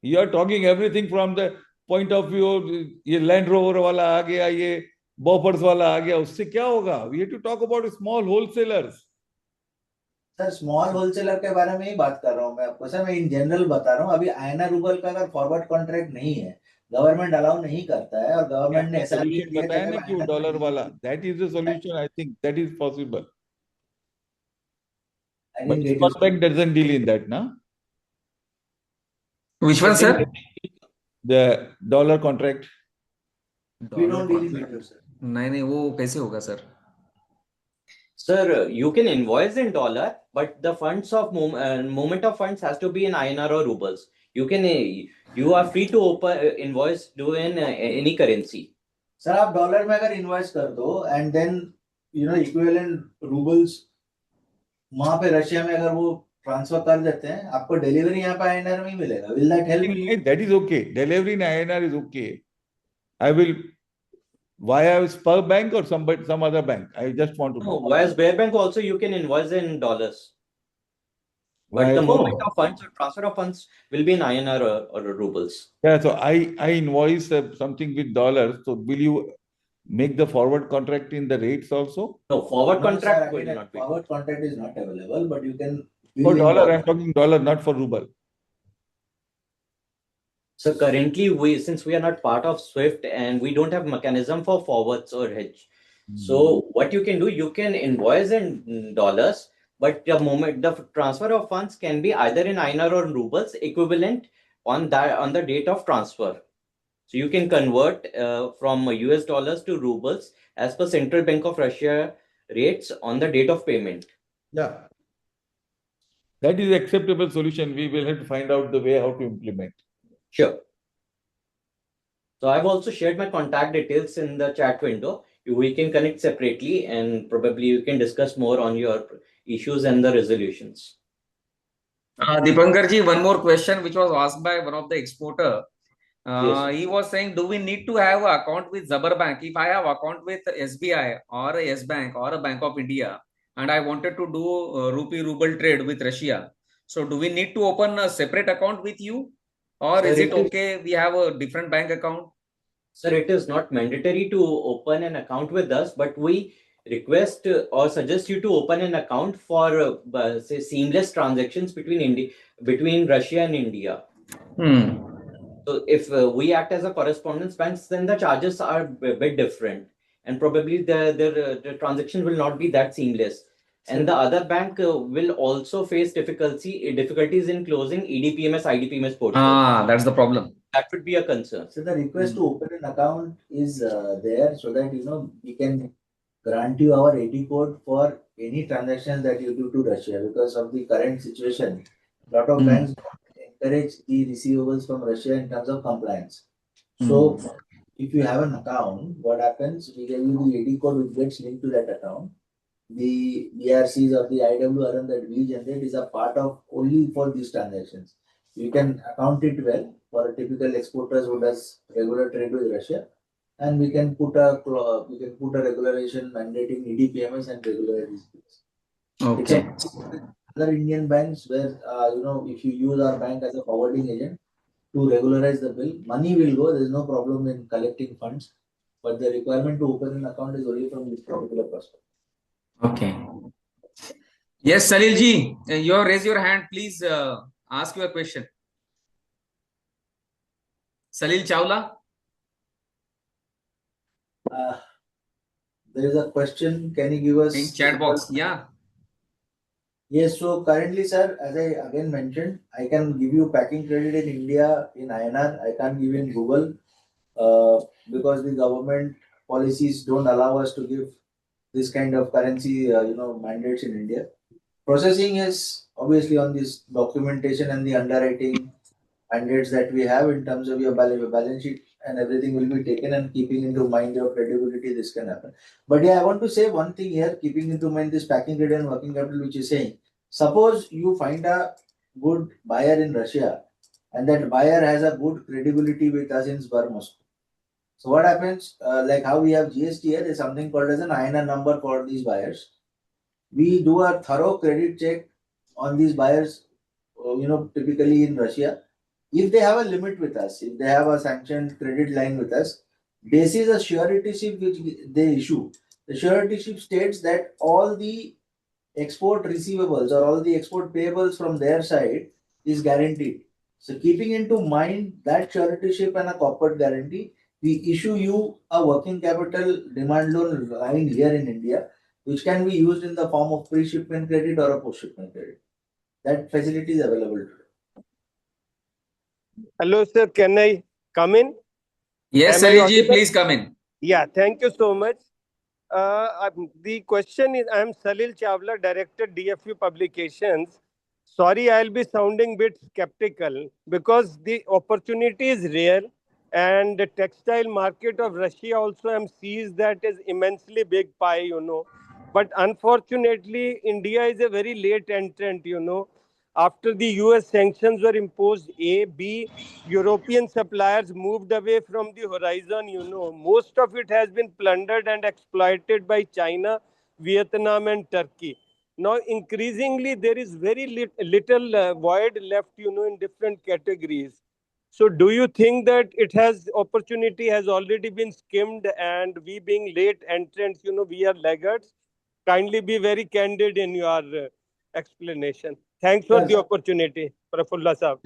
You are talking everything from the point of view, ये Land Rover वाला आ गया, ये Boppers वाला आ गया, उससे क्या होगा? We have to talk about small wholesalers. Sir small wholesaler के बारे में ही बात कर रहा हूँ मैं आपको सर, मैं इन जनरल बता रहा हूँ. अभी INR रूबल का अगर फॉरवर्ड कॉन्ट्रैक्ट नहीं है, गवर्नमेंट अलाउ नहीं करता है और गवर्नमेंट ने ऐसा सॉल्यूशन दिया बताया कि ना कि वो डॉलर वाला, that is the solution. I think that is possible. But SberBank doesn't deal in that, na? Which one, sir? The dollar contract. We don't deal in that, sir. नहीं वो कैसे होगा sir? Sir, you can invoice in dollar, but the funds of movement of funds has to be in INR or rubles. You are free to open invoice do in any currency. Sir आप dollar में अगर invest कर दो and then equivalent roubles वहां पे Russia में अगर वो ट्रांसफर कर देते हैं, आपको डिलीवरी यहाँ पे INR में ही मिलेगा. Will that help you? That is okay. Delivery in INR is okay. I will via SberBank or some other bank. I just want to know. No, via SberBank also you can invoice in dollars. But Via- the movement of funds or transfer of funds will be in INR or rubles. Yeah, so I invoice something with dollars. So will you make the forward contract in the rates also? No, forward No, contract sir, will not be. forward contract is not available, but you can For bill in dollar, I'm dollar. talking dollar, not for ruble. So currently, since we are not part of SWIFT and we don't have mechanism for forwards or hedge. So what you can do, you can invoice in dollars, but the transfer of funds can be either in INR or rubles equivalent on the date of transfer. So you can convert from US dollars to rubles as per Central Bank of Russia rates on the date of payment. Yeah. That is acceptable solution. We will have to find out the way how to implement. Sure. So I've also shared my contact details in the chat window. We can connect separately and probably you can discuss more on your issues and the resolutions. Deepankarji, one more question which was asked by one of the exporter. Yes. He was saying, do we need to have an account with SberBank? If I have account with SBI or a SBank or a Bank of India, and I wanted to do Rupee Ruble trade with Russia, so do we need to open a separate account with you, or Sir, is it okay we have a different bank account? Sir, it is not mandatory to open an account with us, but we request or suggest you to open an account for say seamless transactions between Russia and India. So if we act as a correspondence bank, then the charges are a bit different, and probably the transaction will not be that seamless. And the other bank will also face difficulties in closing EDPMS, IDPMS portfolio. That's the problem. That would be a concern. So the request to open an account is there so that we can grant you our AD code for any transaction that you do to Russia. Because of the current situation, a lot of banks encourage the receivables from Russia in terms of compliance. So if you have an account, what happens? We give you the AD code which gets linked to that account. The BRCs or the IWRM that we generate is a part of only for these transactions. You can account it well for a typical exporters who does regular trade with Russia, and we can put a regularization mandating EDPMS and regularize these bills. Okay. Other Indian banks where if you use our bank as a forwarding agent to regularize the bill, money will go. There is no problem in collecting funds, but the requirement to open an account is only from this particular perspective. Okay. Yes, Salilji, you have raised your hand. Please ask your question. Salil Chawla. There is a question. Can you give us in chat box? Yeah. Yes. So currently, sir, as I again mentioned, I can give you packing credit in India in INR. I can't give in Ruble because the government policies don't allow us to give this kind of currency, mandates in India. Processing is obviously on this documentation and the underwriting mandates that we have in terms of your balance sheet and everything will be taken, and keeping into mind your credibility, this can happen. But yeah, I want to say one thing here, keeping into mind this packing credit and working capital, which is saying, suppose you find a good buyer in Russia and that buyer has a good credibility with us in SberMoscow. So what happens, like how we have GST here, is something called as an INR number for these buyers. We do a thorough credit check on these buyers, typically in Russia. If they have a limit with us, if they have a sanctioned credit line with us, this is a surety ship which they issue. The surety ship states that all the export receivables or all the export payables from their side is guaranteed. So keeping into mind that surety ship and a corporate guarantee, we issue you a working capital demand loan line here in India, which can be used in the form of pre-shipment credit or a post-shipment credit. That facility is available today. Hello, sir. Can I come in? Yes, Salilji, please come in. Yeah, thank you so much. The question is, I am Salil Chawla, Director, DFU Publications. Sorry, I'll be sounding a bit skeptical because the opportunity is rare and the textile market of Russia also sees that as immensely big pie, But unfortunately, India is a very late entrant, After the US sanctions were imposed, B, European suppliers moved away from the horizon, Most of it has been plundered and exploited by China, Vietnam, and Turkey. Now, increasingly, there is very little void left, in different categories. So, do you think that opportunity has already been skimmed, and we being late entrants, we are laggards? Kindly be very candid in your explanation. Thanks for the opportunity, Prafulla Saab.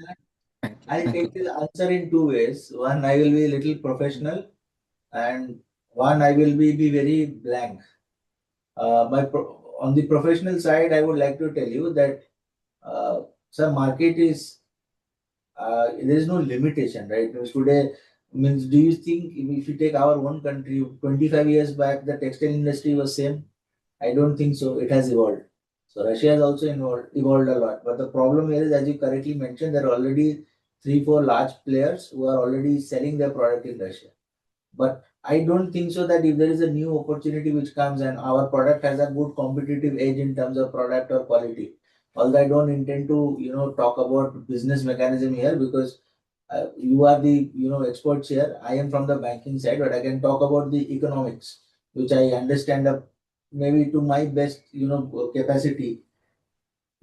I'll take the answer in two ways. One, I will be a little professional, and one, I will be very blank. On the professional side, I would like to tell you that some market is there is no limitation, right? Today, means, do you think if you take our own country, 25 years back, the textile industry was same? I don't think so. It has evolved. So Russia has also evolved a lot. But the problem here is, as you correctly mentioned, there are already 3-4 large players who are already selling their product in Russia. But I don't think so that if there is a new opportunity which comes and our product has a good competitive edge in terms of product or quality, although I don't intend to, talk about business mechanism here, because you are the, experts here. I am from the banking side, but I can talk about the economics, which I understand maybe to my best, capacity.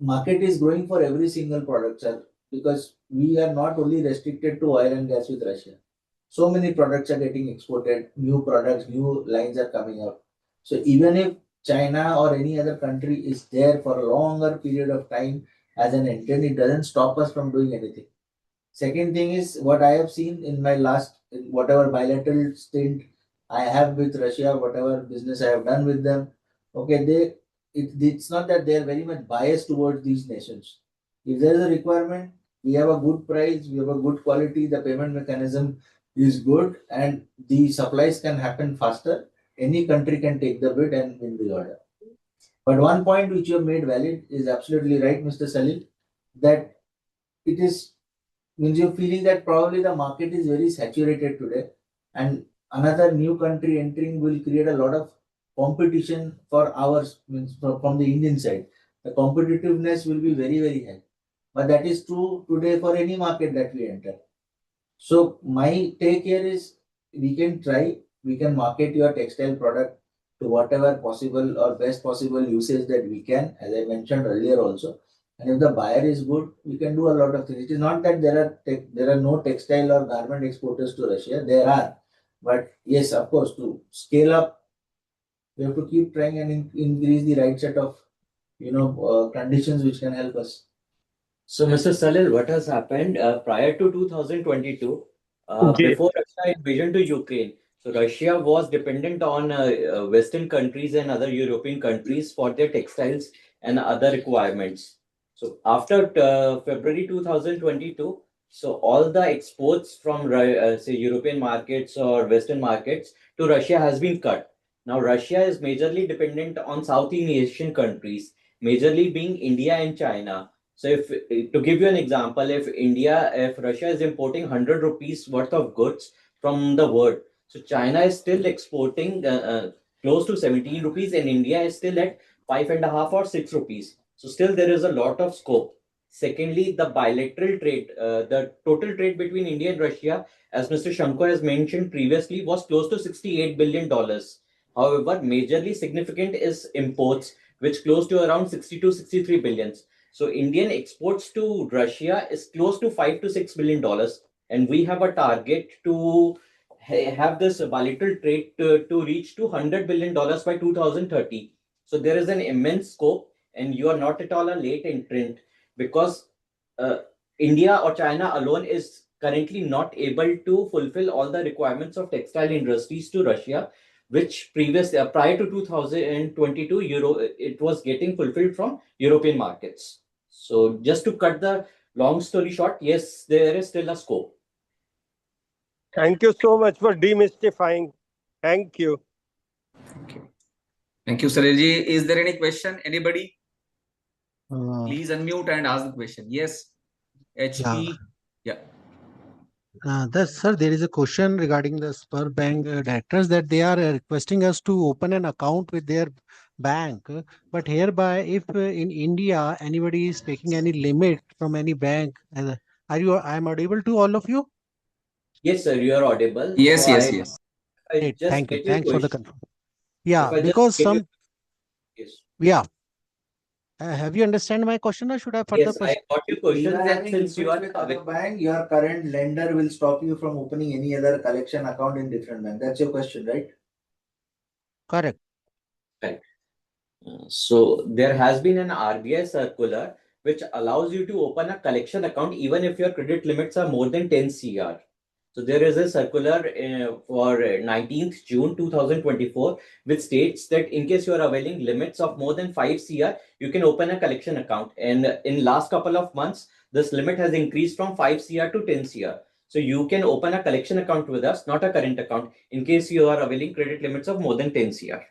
Market is growing for every single product, sir, because we are not only restricted to oil and gas with Russia. So many products are getting exported, new products, new lines are coming up. So even if China or any other country is there for a longer period of time as an entrant, it doesn't stop us from doing anything. Second thing is, what I have seen in my last, whatever bilateral stint I have with Russia, whatever business I have done with them, okay, it's not that they are very much biased towards these nations. If there is a requirement, we have a good price, we have a good quality, the payment mechanism is good, and the supplies can happen faster. Any country can take the bid and win the order. But one point which you have made valid is absolutely right, Mr. Salil, that it is means you're feeling that probably the market is very saturated today, and another new country entering will create a lot of competition for ours, means from the Indian side. The competitiveness will be very, very high. But that is true today for any market that we enter. So my take here is, we can market your textile product to whatever possible or best possible usage that we can, as I mentioned earlier also. And if the buyer is good, we can do a lot of things. It is not that there are no textile or garment exporters to Russia. There are, but yes, of course, to scale up, we have to keep trying and increase the right set of conditions which can help us. So, Mr. Salil, what has happened prior to 2022, Ji. before Russia invasion to Ukraine? So, Russia was dependent on Western countries and other European countries for their textiles and other requirements. So, after February 2022, so all the exports from say European markets or Western markets to Russia has been cut. Now, Russia is majorly dependent on Southeast Asian countries, majorly being India and China. So if to give you an example, if Russia is importing 100 rupees worth of goods from the world, so China is still exporting close to 17 rupees and India is still at 5.5 or 6 rupees. So still there is a lot of scope. Secondly, the bilateral trade, the total trade between India and Russia, as Mr. Shankar has mentioned previously, was close to $68 billion. However, majorly significant is imports, which close to around 60 to 63 billions. So Indian exports to Russia is close to $5 to $6 billion, and we have a target to have this bilateral trade to reach to $100 billion by 2030. So there is an immense scope, and you are not at all a late entrant, because India or China alone is currently not able to fulfill all the requirements of textile industries to Russia, which prior to 2022 it was getting fulfilled from European markets. So just to cut the long story short, yes, there is still a scope. Thank you so much for demystifying. Thank you. Thank you, Salilji. Is there any question? Anybody? Please unmute and ask the question. Yes. HP. Yeah. Sir, there is a question regarding the SberBank directors that they are requesting us to open an account with their bank. But hereby, if in India anybody is taking any limit from any bank, I am audible to all of you? Yes, sir, you are audible. Yes, So yes, yes. I Great, just thank you. get your Thanks for the question. confirm. Yeah, If I just because get your- some, Yes. yeah. Have you understand my question, or should I further Yes, I got your question. Even That having since you are with other bank, your current lender will stop you from opening any other collection account in different bank. That's your question, right? correct? correct. So there has been an RBI circular which allows you to open a collection account even if your credit limits are more than 10 CR. So there is a circular for 19th June 2024 which states that in case you are availing limits of more than 5 CR, you can open a collection account. And in last couple of months, this limit has increased from 5 CR to 10 CR. So you can open a collection account with us, not a current account, in case you are availing credit limits of more than 10 CR.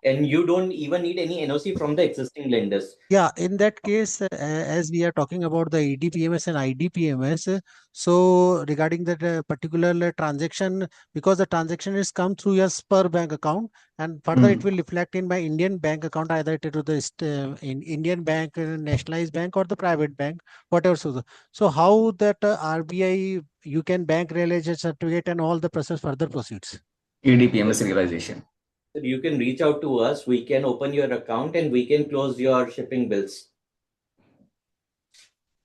and you don't even need any NOC from the existing lenders. Yeah, in that case, as we are talking about the EDPMS and IDPMS, so regarding that particular transaction, because the transaction is come through your SberBank account, and further it will reflect in my Indian bank account, either it to the in Indian bank, nationalized bank, or the private bank, whatever. So how that RBI you can bank realization certificate and all the process further proceeds. EDPMS realization. You can reach out to us. We can open your account and we can close your shipping bills.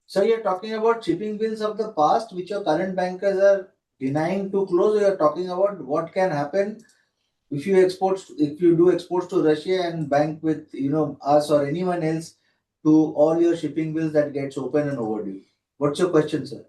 So you're talking about shipping bills of the past, which your current bankers are denying to close, or you're talking about what can happen if you do exports to Russia and bank with us or anyone else to all your shipping bills that gets open and overdue. What's your question, sir?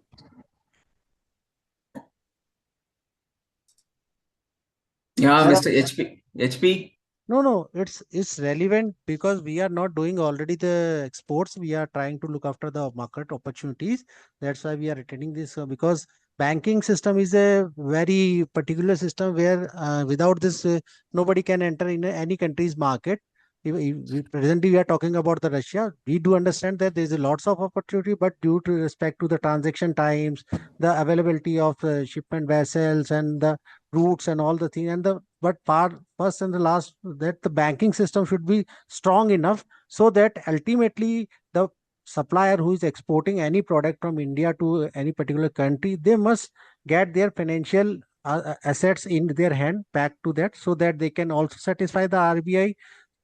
Yeah, Sir, Mr. HP. No, it's relevant because we are not doing already the exports. We are trying to look after the market opportunities. That's why we are attending this because banking system is a very particular system where without this nobody can enter in any country's market. Presently, we are talking about the Russia. We do understand that there is a lots of opportunity, but due to respect to the transaction times, the availability of shipment vessels and the routes and all the things, and the but part first and the last that the banking system should be strong enough so that ultimately the supplier who is exporting any product from India to any particular country, they must get their financial assets in their hand back to that, so that they can also satisfy the RBI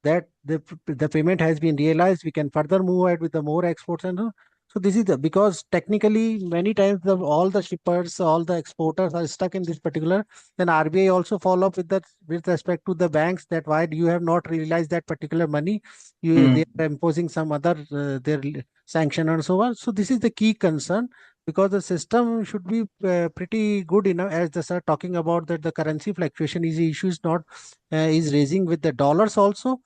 that the payment has been realized. We can further move ahead with the more exports and so this is because technically many times all the shippers, all the exporters are stuck in this particular. Then RBI also follow up with that with respect to the banks that why do you have not realized that particular money? They are imposing some other their sanction and so on. So this is the key concern because the system should be pretty good enough. As the sir talking about that the currency fluctuation is issue is not is raising with the dollars also.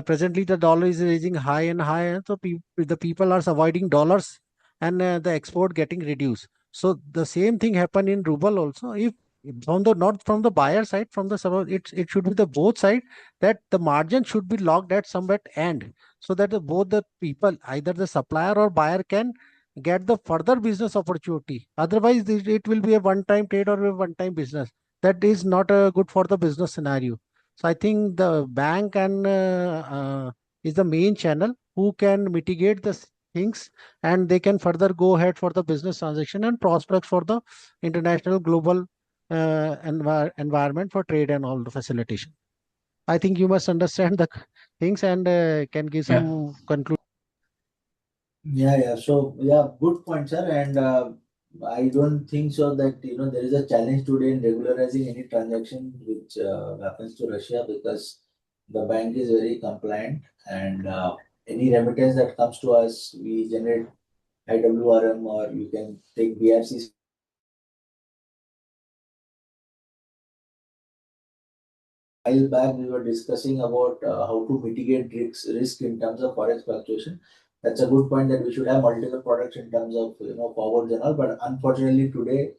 Presently, the dollar is raising high and high, so the people are avoiding dollars and the export getting reduced. So the same thing happen in ruble also. If from the not from the buyer side, from the seller, it should be the both side that the margin should be locked at some at end, so that both the people, either the supplier or buyer, can get the further business opportunity. Otherwise, it will be a one-time trade or a one-time business. That is not good for the business scenario. So I think the bank and is the main channel who can mitigate the things, and they can further go ahead for the business transaction and prospects for the international global environment for trade and all the facilitation. I think you must understand the things and can give some conclusion. Yeah. So good point, sir. And I don't think so that there is a challenge today in regularizing any transaction which happens to Russia, because the bank is very compliant, and any remittance that comes to us, we generate IWRM, or you can take BRC. A while back, we were discussing about how to mitigate risk in terms of forex fluctuation. That's a good point that we should have multiple products in terms of forwards and all. But unfortunately, today,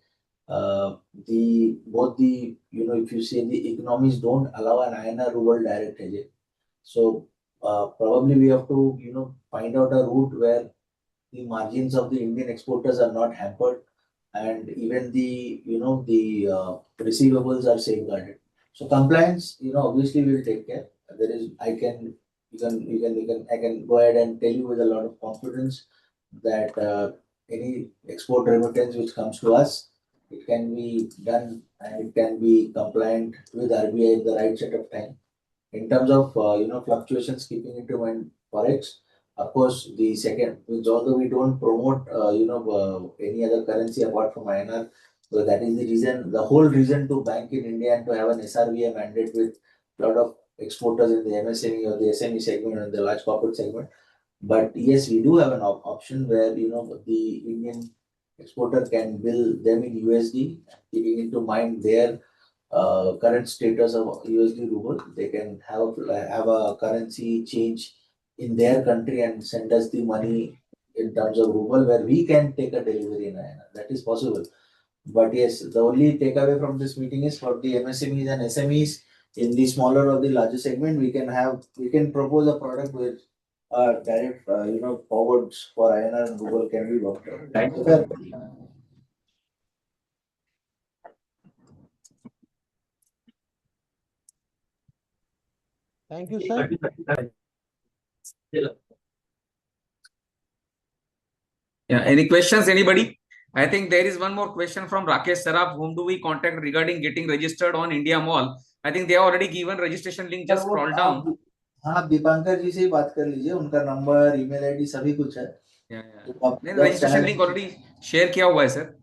if you say the economies don't allow an INR ruble direct hedging. So probably we have to find out a route where the margins of the Indian exporters are not hampered, and even the receivables are safeguarded. So compliance, obviously will take care. There is, I can, I can go ahead and tell you with a lot of confidence that any export remittance which comes to us, it can be done and it can be compliant with RBI at the right set of time. In terms of fluctuations, keeping into mind forex, of course, the second, which although we don't promote any other currency apart from INR, so that is the reason, the whole reason to bank in India and to have an SRBA mandate with a lot of exporters in the MSME or the SME segment and the large corporate segment. But yes, we do have an option where the Indian exporter can bill them in USD, keeping into mind their current status of USD ruble. They can have a currency change in their country and send us the money in terms of ruble, where we can take a delivery in INR. That is possible. But yes, the only takeaway from this meeting is for the MSMEs and SMEs, in the smaller or the larger segment, we can propose a product where direct forwards for INR and ruble can be worked out. Thank you, sir. Yeah. Any questions, anybody? I think there is one more question from Rakesh Saraf. Whom do we contact regarding getting registered on India Mall? I think they have already given registration link. Just scroll down. हाँ, दीपांकर जी से ही बात कर लीजिए, उनका number, email ID सभी कुछ है. नहीं, registration link already share किया हुआ है sir.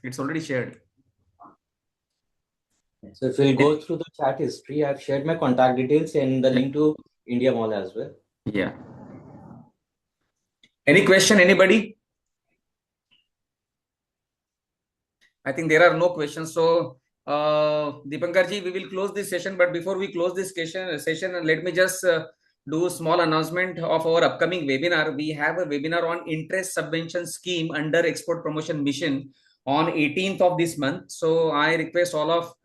It's already shared. So if we'll go through the chat history, I've shared my contact details and the link to India Mall as well. Yeah. Any question, anybody? I think there are no questions. So, Deepankar ji, we will close this session. But before we close this session, let me just do a small announcement of our upcoming webinar. We have a webinar on interest subvention scheme under Export Promotion Mission on 18th of this month. So I request all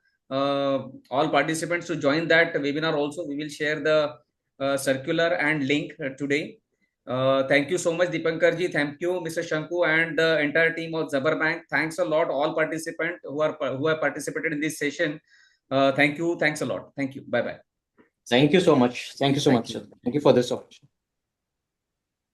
participants to join that webinar also. We will share the circular and link today. Thank you so much, Deepankar ji. Thank you, Mr. Shanku, and the entire team of SberBank. Thanks a lot, all participants who have participated in this session. Thank you. Thanks a lot. Thank you. Bye bye. Thank you so much. Thank you so much, sir. Thank you for this opportunity.